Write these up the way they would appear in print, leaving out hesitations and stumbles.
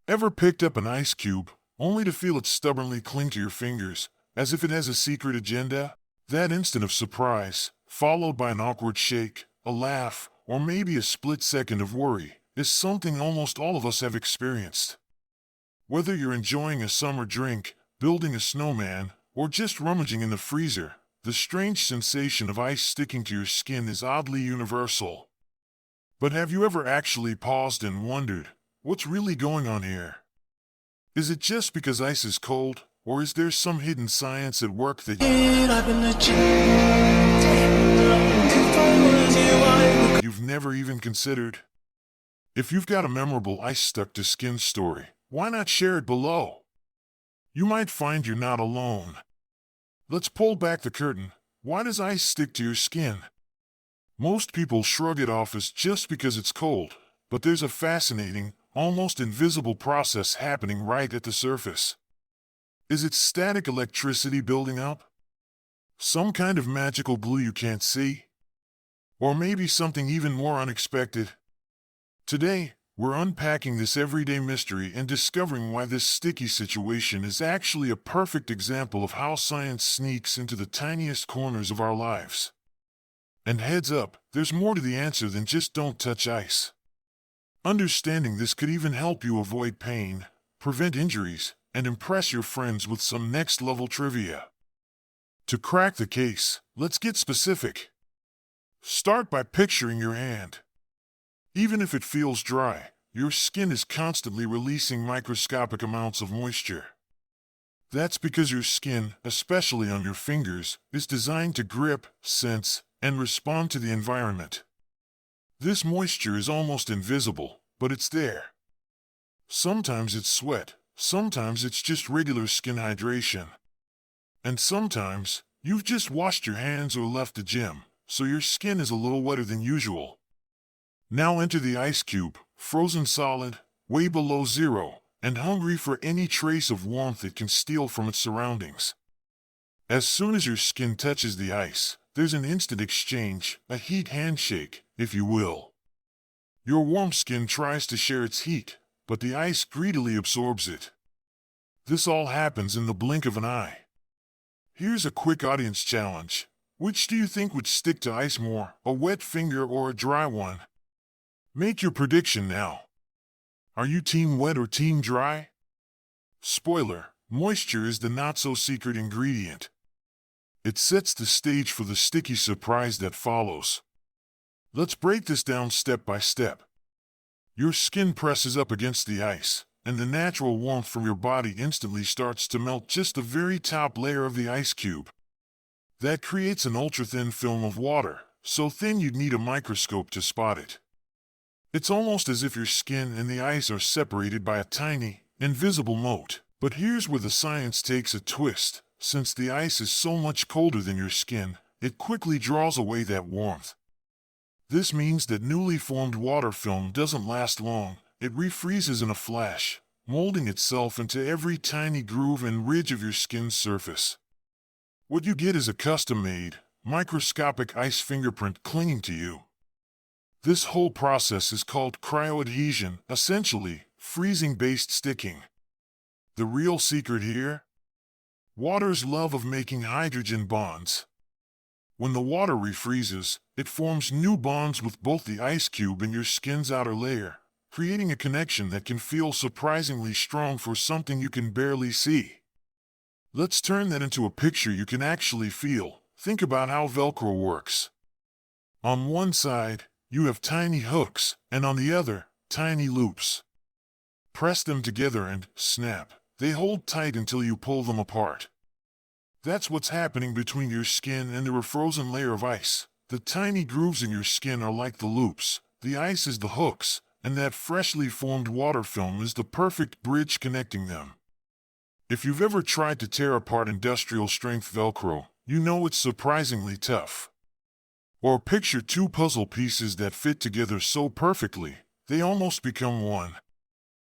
Ever picked up an ice cube, only to feel it stubbornly cling to your fingers, as if it has a secret agenda? That instant of surprise, followed by an awkward shake, a laugh, or maybe a split second of worry, is something almost all of us have experienced. Whether you're enjoying a summer drink, building a snowman, or just rummaging in the freezer, the strange sensation of ice sticking to your skin is oddly universal. But have you ever actually paused and wondered, what's really going on here? Is it just because ice is cold, or is there some hidden science at work that you've never even considered? If you've got a memorable ice stuck to skin story, why not share it below? You might find you're not alone. Let's pull back the curtain. Why does ice stick to your skin? Most people shrug it off as just because it's cold, but there's a fascinating, almost invisible process happening right at the surface. Is it static electricity building up? Some kind of magical glue you can't see? Or maybe something even more unexpected? Today, we're unpacking this everyday mystery and discovering why this sticky situation is actually a perfect example of how science sneaks into the tiniest corners of our lives. And heads up, there's more to the answer than just don't touch ice. Understanding this could even help you avoid pain, prevent injuries, and impress your friends with some next-level trivia. To crack the case, let's get specific. Start by picturing your hand. Even if it feels dry, your skin is constantly releasing microscopic amounts of moisture. That's because your skin, especially on your fingers, is designed to grip, sense, and respond to the environment. This moisture is almost invisible, but it's there. Sometimes it's sweat, sometimes it's just regular skin hydration. And sometimes, you've just washed your hands or left the gym, so your skin is a little wetter than usual. Now enter the ice cube, frozen solid, way below zero, and hungry for any trace of warmth it can steal from its surroundings. As soon as your skin touches the ice, there's an instant exchange, a heat handshake, if you will. Your warm skin tries to share its heat, but the ice greedily absorbs it. This all happens in the blink of an eye. Here's a quick audience challenge. Which do you think would stick to ice more, a wet finger or a dry one? Make your prediction now. Are you team wet or team dry? Spoiler, moisture is the not-so-secret ingredient. It sets the stage for the sticky surprise that follows. Let's break this down step by step. Your skin presses up against the ice, and the natural warmth from your body instantly starts to melt just the very top layer of the ice cube. That creates an ultra-thin film of water, so thin you'd need a microscope to spot it. It's almost as if your skin and the ice are separated by a tiny, invisible moat. But here's where the science takes a twist. Since the ice is so much colder than your skin, it quickly draws away that warmth. This means that newly formed water film doesn't last long. It refreezes in a flash, molding itself into every tiny groove and ridge of your skin's surface. What you get is a custom-made, microscopic ice fingerprint clinging to you. This whole process is called cryoadhesion, essentially, freezing-based sticking. The real secret here? Water's love of making hydrogen bonds. When the water refreezes, it forms new bonds with both the ice cube and your skin's outer layer, creating a connection that can feel surprisingly strong for something you can barely see. Let's turn that into a picture you can actually feel. Think about how Velcro works. On one side, you have tiny hooks, and on the other, tiny loops. Press them together and, snap, they hold tight until you pull them apart. That's what's happening between your skin and the refrozen layer of ice. The tiny grooves in your skin are like the loops, the ice is the hooks, and that freshly formed water film is the perfect bridge connecting them. If you've ever tried to tear apart industrial-strength Velcro, you know it's surprisingly tough. Or picture two puzzle pieces that fit together so perfectly, they almost become one.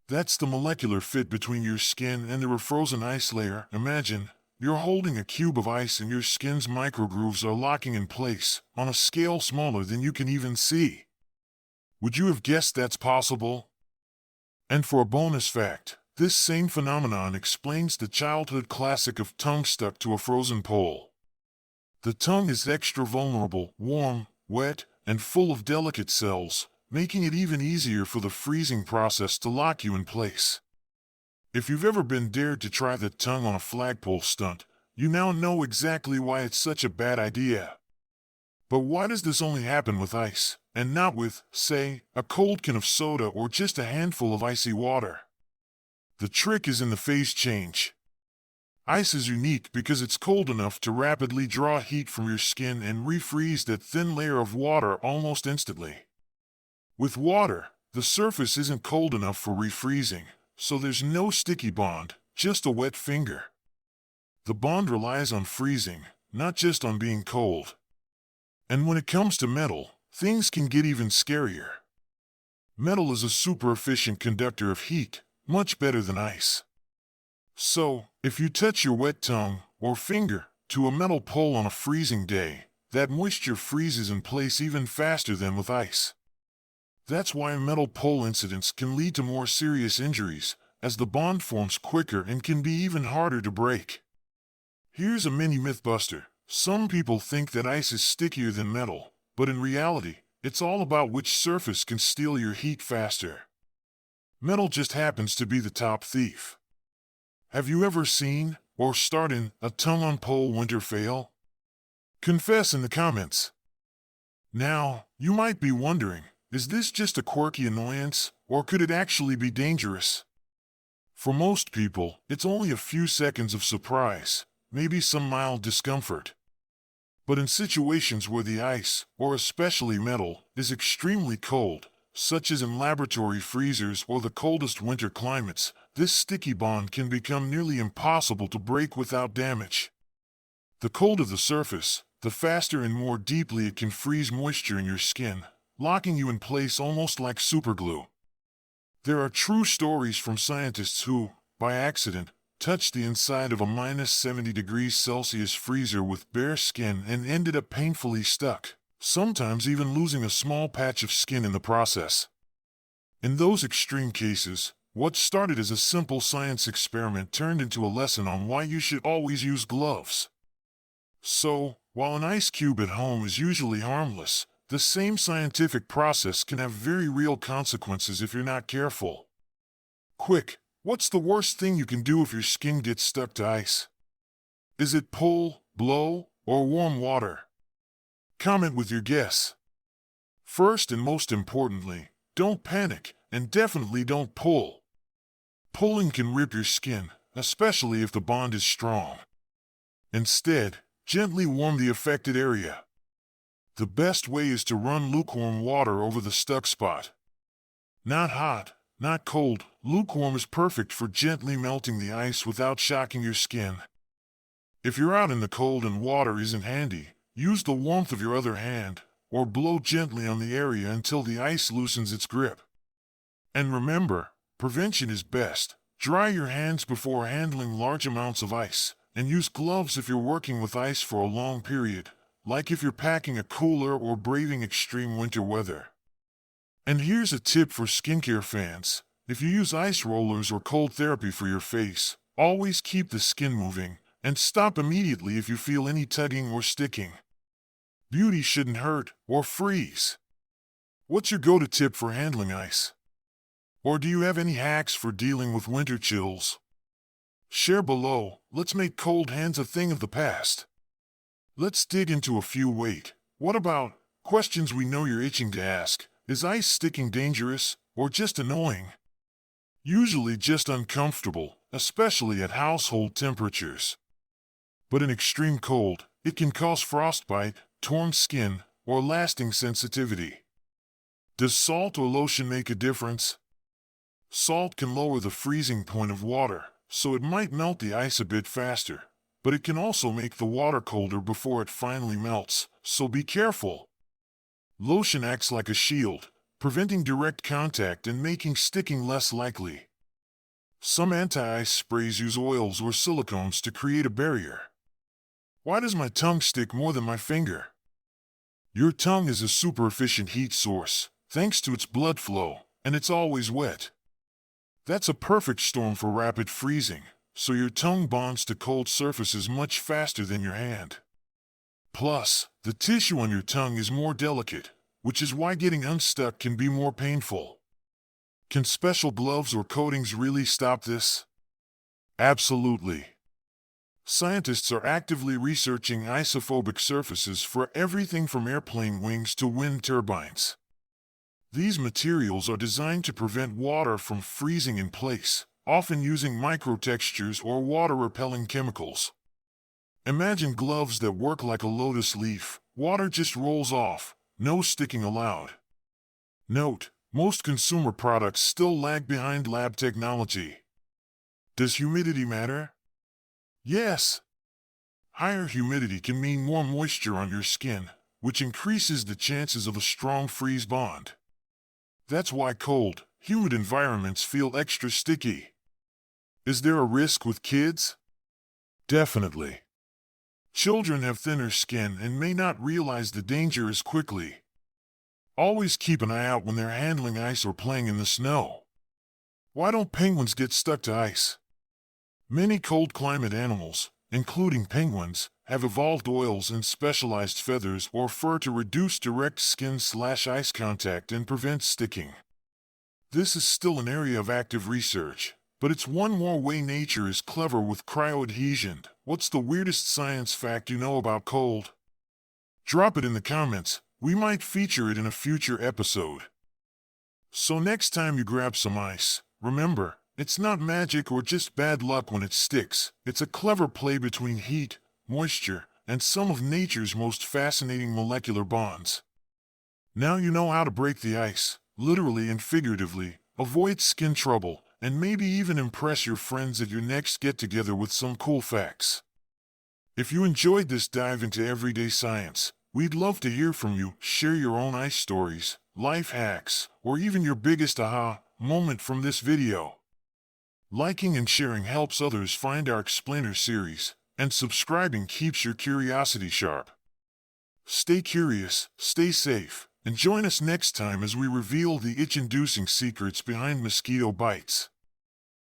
That's the molecular fit between your skin and the refrozen ice layer. Imagine, you're holding a cube of ice and your skin's microgrooves are locking in place, on a scale smaller than you can even see. Would you have guessed that's possible? And for a bonus fact, this same phenomenon explains the childhood classic of tongue stuck to a frozen pole. The tongue is extra vulnerable, warm, wet, and full of delicate cells, making it even easier for the freezing process to lock you in place. If you've ever been dared to try the tongue on a flagpole stunt, you now know exactly why it's such a bad idea. But why does this only happen with ice, and not with, say, a cold can of soda or just a handful of icy water? The trick is in the phase change. Ice is unique because it's cold enough to rapidly draw heat from your skin and refreeze that thin layer of water almost instantly. With water, the surface isn't cold enough for refreezing, so there's no sticky bond, just a wet finger. The bond relies on freezing, not just on being cold. And when it comes to metal, things can get even scarier. Metal is a super efficient conductor of heat, much better than ice. So, if you touch your wet tongue, or finger, to a metal pole on a freezing day, that moisture freezes in place even faster than with ice. That's why metal pole incidents can lead to more serious injuries, as the bond forms quicker and can be even harder to break. Here's a mini mythbuster. Some people think that ice is stickier than metal, but in reality, it's all about which surface can steal your heat faster. Metal just happens to be the top thief. Have you ever seen, or starred in, a tongue-on-pole winter fail? Confess in the comments. Now, you might be wondering, is this just a quirky annoyance, or could it actually be dangerous? For most people, it's only a few seconds of surprise, maybe some mild discomfort. But in situations where the ice, or especially metal, is extremely cold, such as in laboratory freezers or the coldest winter climates, this sticky bond can become nearly impossible to break without damage. The colder the surface, the faster and more deeply it can freeze moisture in your skin, locking you in place almost like superglue. There are true stories from scientists who, by accident, touched the inside of a minus 70 degrees Celsius freezer with bare skin and ended up painfully stuck, sometimes even losing a small patch of skin in the process. In those extreme cases, what started as a simple science experiment turned into a lesson on why you should always use gloves. So, while an ice cube at home is usually harmless, the same scientific process can have very real consequences if you're not careful. Quick, what's the worst thing you can do if your skin gets stuck to ice? Is it pull, blow, or warm water? Comment with your guess. First and most importantly, don't panic, and definitely don't pull. Pulling can rip your skin, especially if the bond is strong. Instead, gently warm the affected area. The best way is to run lukewarm water over the stuck spot. Not hot, not cold, lukewarm is perfect for gently melting the ice without shocking your skin. If you're out in the cold and water isn't handy, use the warmth of your other hand, or blow gently on the area until the ice loosens its grip. And remember, prevention is best. Dry your hands before handling large amounts of ice, and use gloves if you're working with ice for a long period, like if you're packing a cooler or braving extreme winter weather. And here's a tip for skincare fans. If you use ice rollers or cold therapy for your face, always keep the skin moving, and stop immediately if you feel any tugging or sticking. Beauty shouldn't hurt or freeze. What's your go-to tip for handling ice? Or do you have any hacks for dealing with winter chills? Share below. Let's make cold hands a thing of the past. Let's dig into a few. Wait, what about questions we know you're itching to ask? Is ice sticking dangerous, or just annoying? Usually just uncomfortable, especially at household temperatures. But in extreme cold, it can cause frostbite, torn skin, or lasting sensitivity. Does salt or lotion make a difference? Salt can lower the freezing point of water, so it might melt the ice a bit faster, but it can also make the water colder before it finally melts, so be careful. Lotion acts like a shield, preventing direct contact and making sticking less likely. Some anti-ice sprays use oils or silicones to create a barrier. Why does my tongue stick more than my finger? Your tongue is a super efficient heat source, thanks to its blood flow, and it's always wet. That's a perfect storm for rapid freezing, so your tongue bonds to cold surfaces much faster than your hand. Plus, the tissue on your tongue is more delicate, which is why getting unstuck can be more painful. Can special gloves or coatings really stop this? Absolutely. Scientists are actively researching isophobic surfaces for everything from airplane wings to wind turbines. These materials are designed to prevent water from freezing in place, often using microtextures or water-repelling chemicals. Imagine gloves that work like a lotus leaf. Water just rolls off, no sticking allowed. Note: most consumer products still lag behind lab technology. Does humidity matter? Yes. Higher humidity can mean more moisture on your skin, which increases the chances of a strong freeze bond. That's why cold, humid environments feel extra sticky. Is there a risk with kids? Definitely. Children have thinner skin and may not realize the danger as quickly. Always keep an eye out when they're handling ice or playing in the snow. Why don't penguins get stuck to ice? Many cold climate animals, including penguins, have evolved oils and specialized feathers or fur to reduce direct skin/ice contact and prevent sticking. This is still an area of active research, but it's one more way nature is clever with cryoadhesion. What's the weirdest science fact you know about cold? Drop it in the comments. We might feature it in a future episode. So next time you grab some ice, remember, it's not magic or just bad luck when it sticks. It's a clever play between heat, moisture, and some of nature's most fascinating molecular bonds. Now you know how to break the ice, literally and figuratively, avoid skin trouble, and maybe even impress your friends at your next get-together with some cool facts. If you enjoyed this dive into everyday science, we'd love to hear from you. Share your own ice stories, life hacks, or even your biggest aha moment from this video. Liking and sharing helps others find our Explainer series, and subscribing keeps your curiosity sharp. Stay curious, stay safe, and join us next time as we reveal the itch-inducing secrets behind mosquito bites.